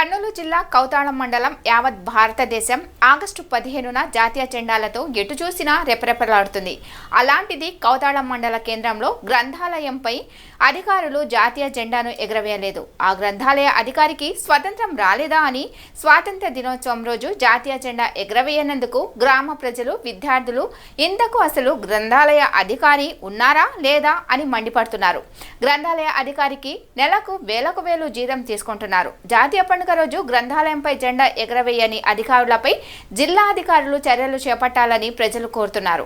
కర్నూలు జిల్లా కౌతాళం మండలం యావత్ భారతదేశం ఆగస్టు 15న జాతీయ జెండాలతో ఎటు చూసినా రెపరెపలాడుతుంది. అలాంటిది కౌతాళం మండల కేంద్రంలో గ్రంథాలయంపై అధికారులు జాతీయ జెండాను ఎగరవేయలేదు. ఆ గ్రంథాలయ అధికారికి స్వతంత్రం రాలేదా అని స్వాతంత్ర దినోత్సవం రోజు జాతీయ జెండా ఎగరవేయనందుకు గ్రామ ప్రజలు, విద్యార్థులు ఇంతకు అసలు గ్రంథాలయ అధికారి ఉన్నారా లేదా అని మండిపడుతున్నారు. గ్రంథాలయ అధికారికి నెలకు వేలకు వేలు జీతం తీసుకుంటున్నారు. జాతీయ పండుగ రోజు గ్రంథాలయంపై జెండా ఎగరవేయని అధికారులపై జిల్లా అధికారులు చర్యలు చేపట్టాలని ప్రజలు కోరుతున్నారు.